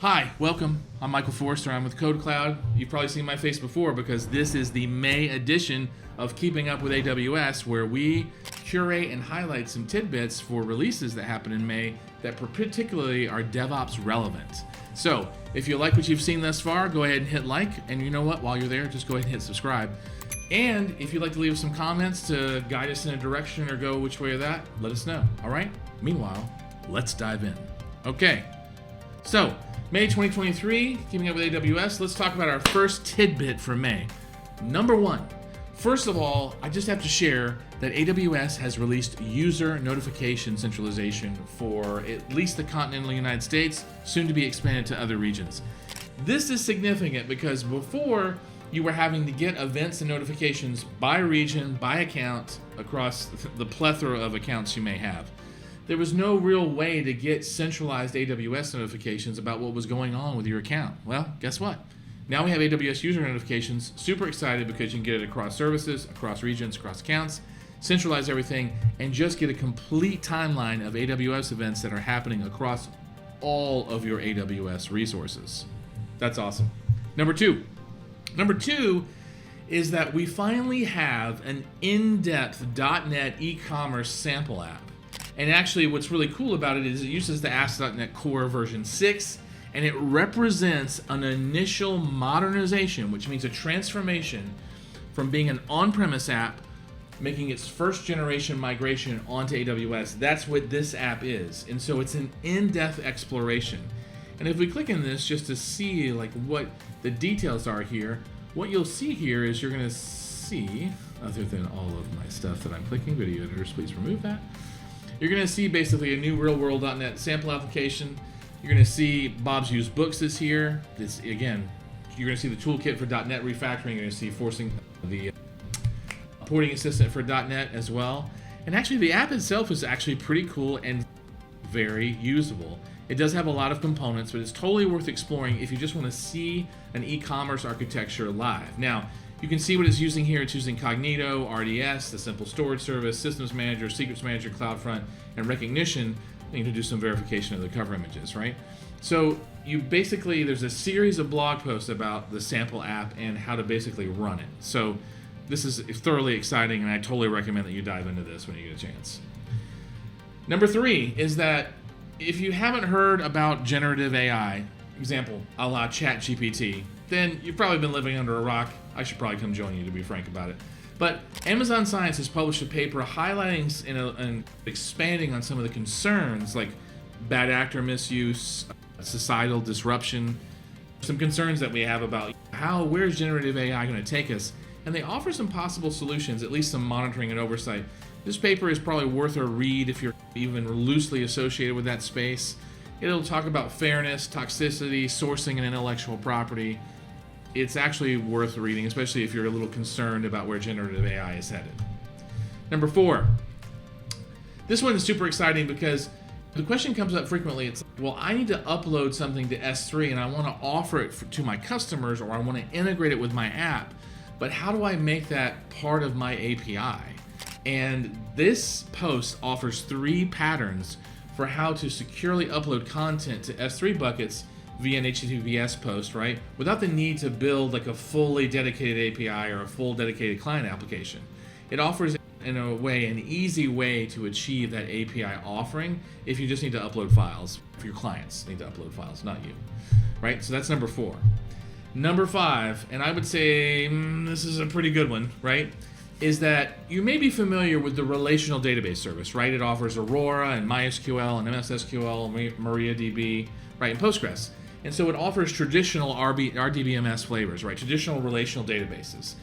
Hi, welcome. I'm Michael Forrester. I'm with KodeKloud. You've probably seen my face before because this is the May edition of Keeping Up with AWS, where we curate and highlight some tidbits for releases that happen in May that particularly are DevOps relevant. So if you like what you've seen thus far, go ahead and hit like, and you know what, while you're there, just go ahead and hit subscribe. And if you'd like to leave some comments to guide us in a direction or go which way or that, let us know, all right? Meanwhile, let's dive in. Okay, so May 2023, keeping up with AWS, let's talk about our first tidbit for May. Number one, first of all, I just have to share that AWS has released user notification centralization for at least the continental United States, soon to be expanded to other regions. This is significant because before you were having to get events and notifications by region, by account, across the plethora of accounts you may have. There was no real way to get centralized AWS notifications about what was going on with your account. Well, guess what? Now we have AWS user notifications. Super excited because you can get it across services, across regions, across accounts, centralize everything, and just get a complete timeline of AWS events that are happening across all of your AWS resources. That's awesome. Number two is that we finally have an in-depth .NET e-commerce sample app. And actually what's really cool about it is it uses the ASP.NET Core version 6, and it represents an initial modernization, which means a transformation from being an on-premise app, making its first generation migration onto AWS. That's what this app is. And so it's an in-depth exploration. And if we click in this just to see like what the details are here, what you'll see here is you're gonna see, other than all of my stuff that I'm clicking, video editors, please remove that. You're going to see basically a new real-world.NET sample application. You're going to see Bob's Used Books is here. This again, you're going to see the toolkit for .NET refactoring. You're going to see forcing the porting assistant for .NET as well. And actually, the app itself is actually pretty cool and very usable. It does have a lot of components, but it's totally worth exploring if you just want to see an e-commerce architecture live. Now, you can see what it's using here. It's using Cognito, RDS, the Simple Storage Service, Systems Manager, Secrets Manager, CloudFront, and Recognition. You can do some verification of the cover images, right? So you basically, there's a series of blog posts about the sample app and how to basically run it. So this is thoroughly exciting, and I totally recommend that you dive into this when you get a chance. Number three is that if you haven't heard about generative AI, example, a la ChatGPT, then you've probably been living under a rock. I should probably come join you, to be frank about it. But Amazon Science has published a paper highlighting and expanding on some of the concerns like bad actor misuse, societal disruption, some concerns that we have about where's generative AI going to take us, and they offer some possible solutions, at least some monitoring and oversight. This paper is probably worth a read if you're even loosely associated with that space. It'll talk about fairness, toxicity, sourcing, and intellectual property. It's actually worth reading, especially if you're a little concerned about where generative AI is headed. Number four. This one is super exciting because the question comes up frequently. It's like, well, I need to upload something to S3 and I want to offer it to my customers, or I want to integrate it with my app, but how do I make that part of my API? And this post offers 3 patterns for how to securely upload content to S3 buckets via an HTTPS post, right? Without the need to build like a fully dedicated API or a full dedicated client application. It offers, in a way, an easy way to achieve that API offering if you just need to upload files, if your clients need to upload files, not you, right? So that's number 4. Number 5, and I would say this is a pretty good one, right? Is that you may be familiar with the relational database service, right? It offers Aurora and MySQL and MSSQL, MariaDB, right, and Postgres. And so it offers traditional RDBMS flavors, right? Traditional relational databases.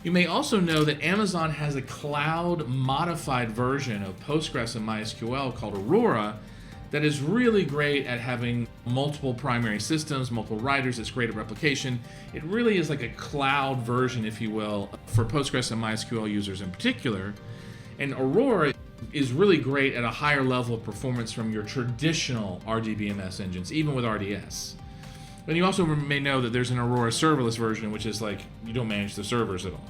You may also know that Amazon has a cloud modified version of Postgres and MySQL called Aurora that is really great at having multiple primary systems, multiple writers. It's great at replication. It really is like a cloud version, if you will, for Postgres and MySQL users in particular. And Aurora is really great at a higher level of performance from your traditional RDBMS engines, even with RDS. And you also may know that there's an Aurora serverless version, which is like you don't manage the servers at all.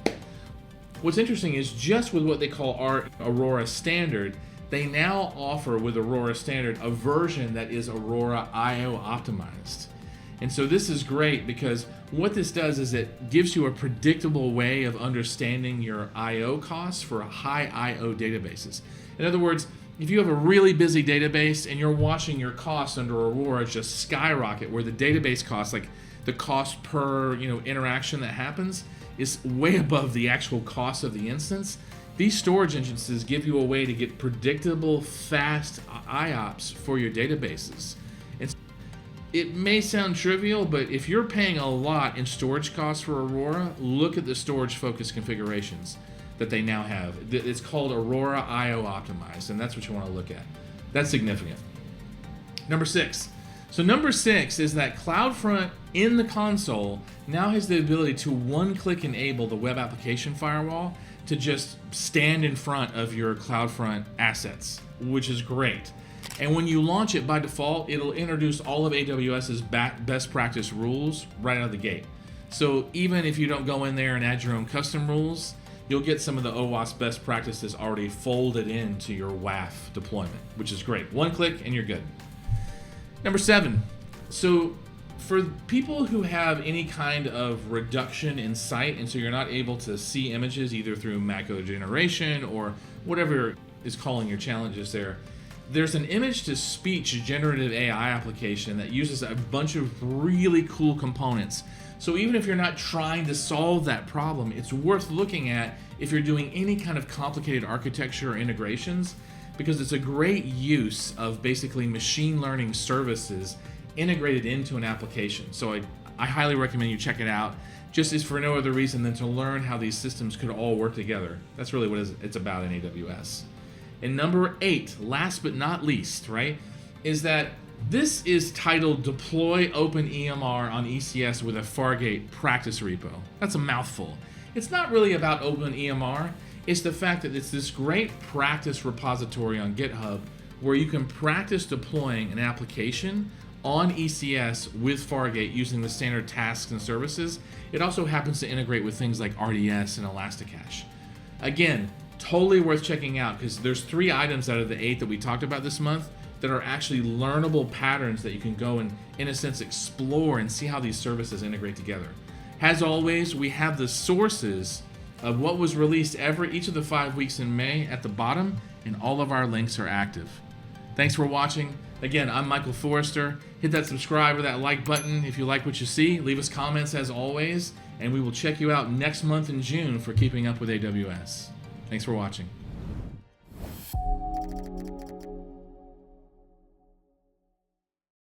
What's interesting is just with what they call our Aurora Standard, they now offer with Aurora Standard a version that is Aurora IO optimized. And so this is great because what this does is it gives you a predictable way of understanding your I/O costs for high I/O databases. In other words, if you have a really busy database and you're watching your costs under Aurora just skyrocket, where the database costs, like the cost per interaction that happens, is way above the actual cost of the instance, these storage instances give you a way to get predictable, fast IOPS for your databases. And it may sound trivial, but if you're paying a lot in storage costs for Aurora, look at the storage focused configurations that they now have. It's called Aurora IO Optimized, and that's what you want to look at. That's significant. Number 6. So number 6 is that CloudFront in the console now has the ability to one-click enable the web application firewall to just stand in front of your CloudFront assets, which is great. And when you launch it by default, it'll introduce all of AWS's best practice rules right out of the gate. So even if you don't go in there and add your own custom rules, you'll get some of the OWASP best practices already folded into your WAF deployment, which is great. One click and you're good. Number 7. So for people who have any kind of reduction in sight, and so you're not able to see images either through macro generation or whatever is calling your challenges there's an image-to-speech generative AI application that uses a bunch of really cool components. So even if you're not trying to solve that problem, it's worth looking at if you're doing any kind of complicated architecture or integrations, because it's a great use of basically machine learning services integrated into an application. So I highly recommend you check it out, just as for no other reason than to learn how these systems could all work together. That's really what it's about in AWS. And number 8, last but not least, right, is that this is titled Deploy OpenEMR on ECS with a Fargate practice repo. That's a mouthful. It's not really about OpenEMR. It's the fact that it's this great practice repository on GitHub where you can practice deploying an application on ECS with Fargate using the standard tasks and services. It also happens to integrate with things like RDS and Elasticache. Again, totally worth checking out because there's 3 items out of the 8 that we talked about this month that are actually learnable patterns that you can go and, in a sense, explore and see how these services integrate together. As always, we have the sources of what was released each of the 5 weeks in May at the bottom, and all of our links are active. Thanks for watching. Again, I'm Michael Forrester. Hit that subscribe or that like button if you like what you see. Leave us comments as always, and we will check you out next month in June for keeping up with AWS. Thanks for watching.